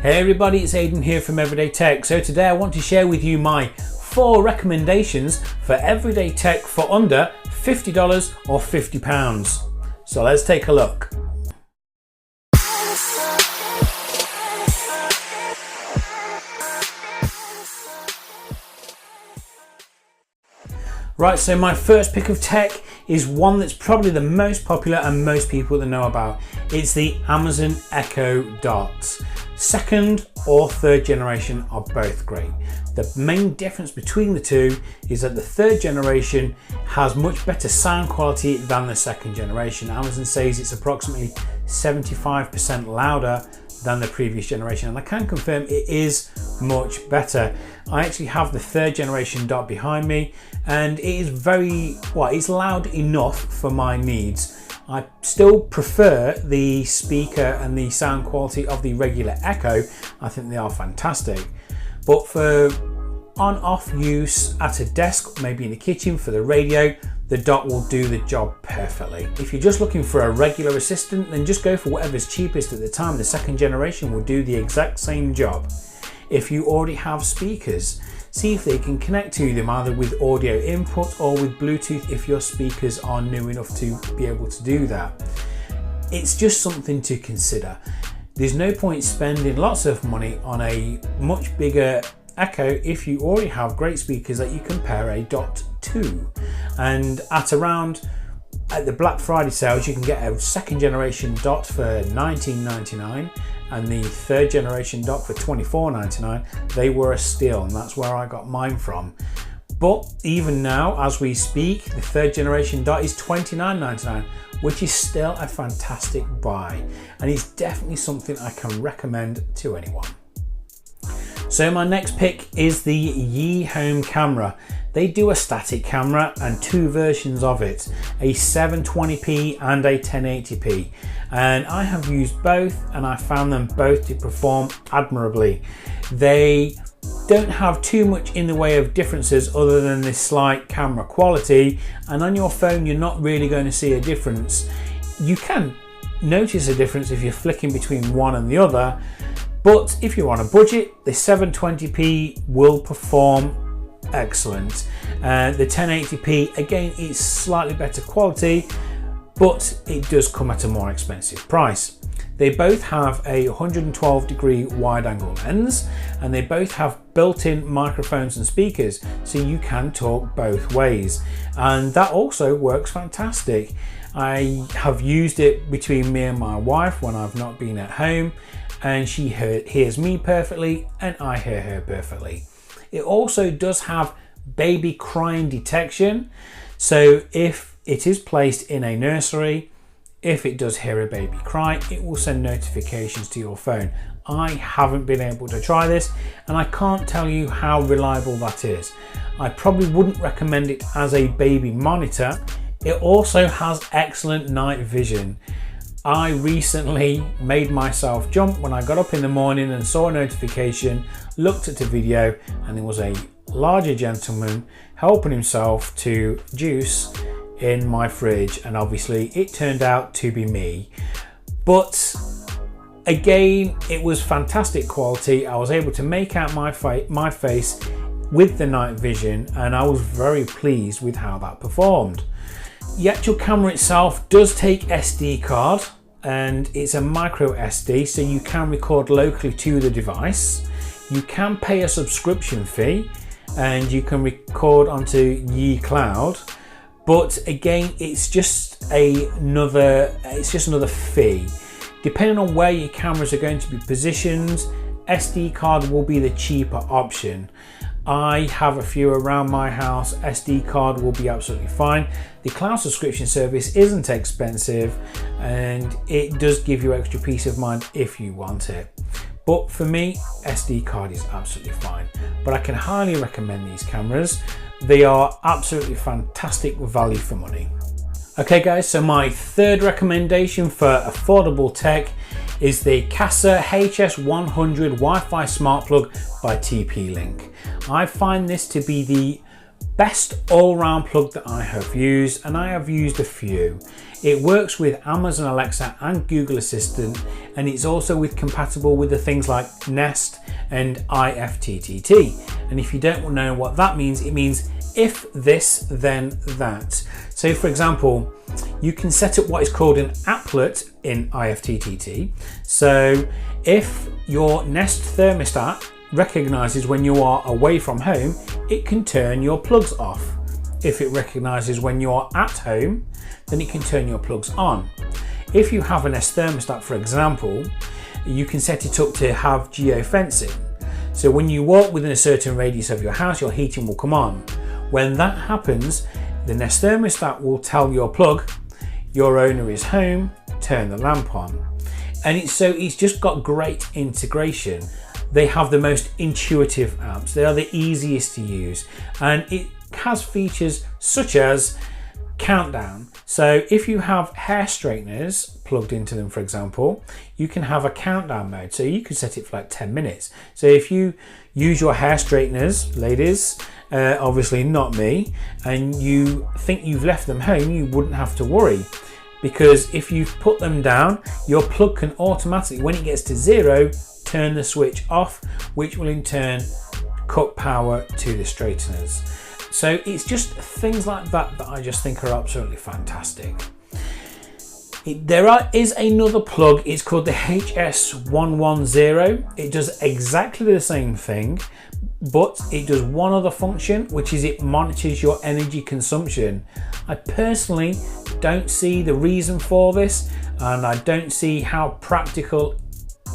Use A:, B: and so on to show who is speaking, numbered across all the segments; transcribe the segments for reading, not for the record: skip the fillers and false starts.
A: Hey everybody, it's Aidan here from Everyday Tech. So today I want to share with you my 4 recommendations for everyday tech for under $50 or £50. So let's take a look. Right, so my first pick of tech is one that's probably the most popular and most people that know about. It's the Amazon Echo Dot. Second or third generation are both great. The main difference between the two is that the third generation has much better sound quality than the second generation. Amazon says it's approximately 75% louder than the previous generation, and I can confirm it is much better. I actually have the third generation Dot behind me, and it is it's loud enough for my needs. I still prefer the speaker and the sound quality of the regular Echo. I think they are fantastic, but for on-off use at a desk, maybe in the kitchen for the radio, the Dot will do the job perfectly. If you're just looking for a regular assistant, then just go for whatever's cheapest at the time. The second generation will do the exact same job. If you already have speakers, see if they can connect to them either with audio input or with Bluetooth if your speakers are new enough to be able to do that. It's just something to consider. There's no point spending lots of money on a much bigger Echo if you already have great speakers that you can pair a Dot to. And at the Black Friday sales, you can get a second generation Dot for $19.99 and the third generation Dot for $24.99. They were a steal, and that's where I got mine from. But even now, as we speak, the third generation Dot is $29.99, which is still a fantastic buy, and it's definitely something I can recommend to anyone. So my next pick is the Yi Home camera. They do a static camera and 2 versions of it, a 720p and a 1080p. And I have used both, and I found them both to perform admirably. They don't have too much in the way of differences other than this slight camera quality, and on your phone you're not really going to see a difference. You can notice a difference if you're flicking between one and the other, but if you're on a budget, the 720p will perform excellent. The 1080p, again, is slightly better quality, but it does come at a more expensive price. They both have a 112-degree wide-angle lens, and they both have built-in microphones and speakers, so you can talk both ways, and that also works fantastic. I have used it between me and my wife when I've not been at home, and she hears me perfectly and I hear her perfectly. It also does have baby crying detection, so if it is placed in a nursery, if it does hear a baby cry, it will send notifications to your phone. I haven't been able to try this, and I can't tell you how reliable that is. I probably wouldn't recommend it as a baby monitor. It also has excellent night vision. I recently made myself jump when I got up in the morning and saw a notification, looked at a video, and there was a larger gentleman helping himself to juice in my fridge, and obviously it turned out to be me. But again, it was fantastic quality. I was able to make out my face with the night vision, and I was very pleased with how that performed. The actual camera itself does take SD card, and it's a micro SD, so you can record locally to the device. You can pay a subscription fee, and you can record onto Yi Cloud, but again, it's just another fee. Depending on where your cameras are going to be positioned, SD card will be the cheaper option. I have a few around my house. SD card will be absolutely fine. The cloud subscription service isn't expensive, and it does give you extra peace of mind if you want it. But for me, SD card is absolutely fine. But I can highly recommend these cameras. They are absolutely fantastic value for money. Okay guys, so my third recommendation for affordable tech is the Kasa HS100 Wi-Fi smart plug by TP-Link. I find this to be the Best all-round plug that I have used, and I have used a few. It works with Amazon Alexa and Google Assistant, and it's also compatible with the things like Nest and IFTTT. And if you don't know what that means, it means if this, then that. So for example, you can set up what is called an applet in IFTTT. So if your Nest thermostat recognizes when you are away from home, it can turn your plugs off. If it recognizes when you're at home, then it can turn your plugs on. If you have a Nest thermostat, for example, you can set it up to have geofencing. So when you walk within a certain radius of your house, your heating will come on. When that happens, the Nest thermostat will tell your plug, your owner is home, turn the lamp on. And it's just got great integration. They have the most intuitive apps. They are the easiest to use. And it has features such as countdown. So if you have hair straighteners plugged into them, for example, you can have a countdown mode. So you could set it for like 10 minutes. So if you use your hair straighteners, ladies, obviously not me, and you think you've left them home, you wouldn't have to worry. Because if you've put them down, your plug can automatically, when it gets to 0, turn the switch off, which will in turn cut power to the straighteners. So it's just things like that that I just think are absolutely fantastic. There is another plug, it's called the HS110. It does exactly the same thing, but it does one other function, which is it monitors your energy consumption. I personally don't see the reason for this, and I don't see how practical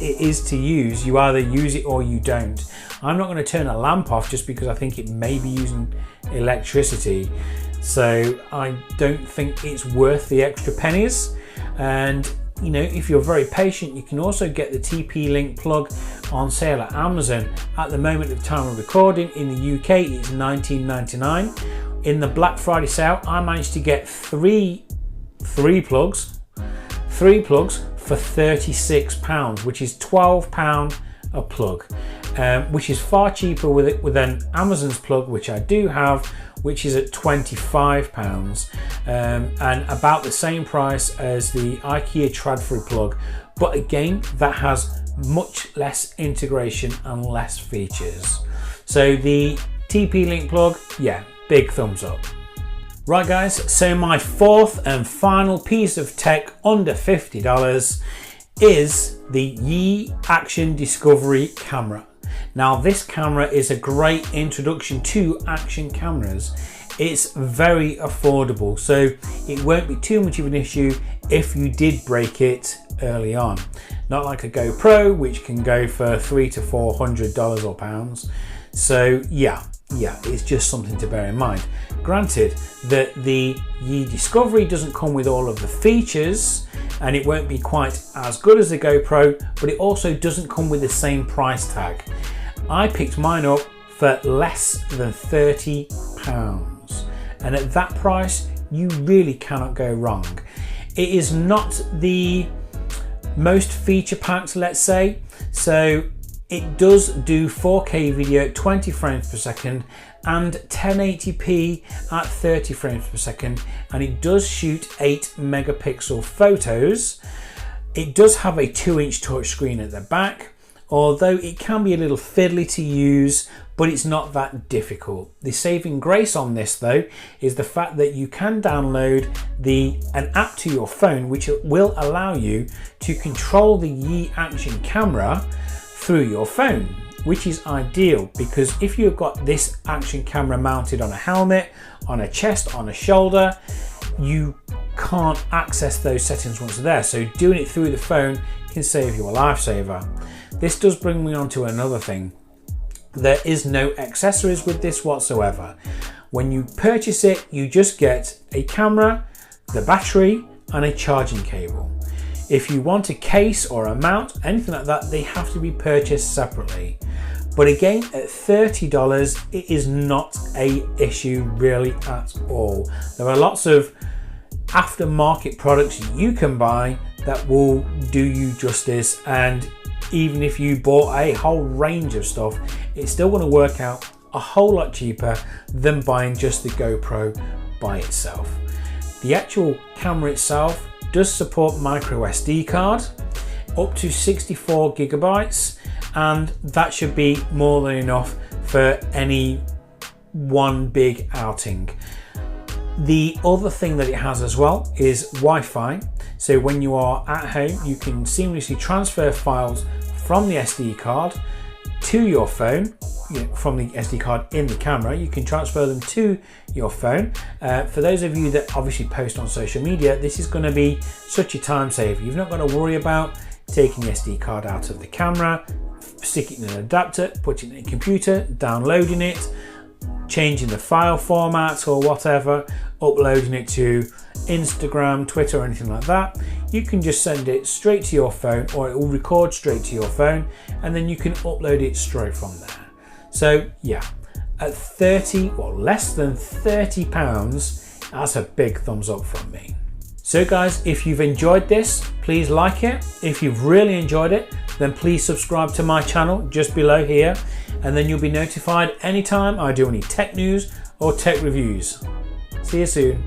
A: it is to use. You either use it or you don't. I'm not going to turn a lamp off just because I think it may be using electricity. So I don't think it's worth the extra pennies. And you know, if you're very patient, you can also get the TP-Link plug on sale at Amazon. At the moment of time of recording in the UK, it's £19.99. In the Black Friday sale, I managed to get three plugs for £36, which is £12 a plug, which is far cheaper with an Amazon's plug, which I do have, which is at £25, and about the same price as the IKEA Tradford plug, but again that has much less integration and less features. So the TP-Link plug, yeah, big thumbs up. Right guys, so my fourth and final piece of tech under $50 is the Yi Action Discovery camera. Now this camera is a great introduction to action cameras. It's very affordable, so it won't be too much of an issue if you did break it early on. Not like a GoPro, which can go for $300 to $400 or pounds. So yeah, it's just something to bear in mind. Granted that the Yi Discovery doesn't come with all of the features, and it won't be quite as good as the GoPro, but it also doesn't come with the same price tag. I picked mine up for less than £30, and at that price you really cannot go wrong. It is not the most feature packed, let's say, so it does do 4K video at 20 frames per second and 1080p at 30 frames per second, and it does shoot 8 megapixel photos. It does have a 2-inch touchscreen at the back, although it can be a little fiddly to use, but it's not that difficult. The saving grace on this though is the fact that you can download an app to your phone which will allow you to control the Yi Action camera through your phone, which is ideal because if you've got this action camera mounted on a helmet, on a chest, on a shoulder, you can't access those settings once they're there. So doing it through the phone can save you a lifesaver. This does bring me on to another thing. There is no accessories with this whatsoever. When you purchase it, you just get a camera, the battery, and a charging cable. If you want a case or a mount, anything like that, they have to be purchased separately. But again, at $30, it is not an issue really at all. There are lots of aftermarket products you can buy that will do you justice, and even if you bought a whole range of stuff, it's still going to work out a whole lot cheaper than buying just the GoPro by itself. The actual camera itself does support micro SD card up to 64 gigabytes, and that should be more than enough for any one big outing. The other thing that it has as well is Wi-Fi. So when you are at home, you can seamlessly transfer files from the SD card to your phone. From the SD card in the camera, you can transfer them to your phone. For those of you that obviously post on social media, this is going to be such a time saver. You've not got to worry about taking the SD card out of the camera, sticking it in an adapter, putting it in a computer, downloading it, changing the file format or whatever, uploading it to Instagram, Twitter, or anything like that. You can just send it straight to your phone, or it will record straight to your phone, and then you can upload it straight from there. So yeah, at 30 or less than £30, that's a big thumbs up from me. So guys, if you've enjoyed this, please like it. If you've really enjoyed it, then please subscribe to my channel just below here, and then you'll be notified anytime I do any tech news or tech reviews. See you soon.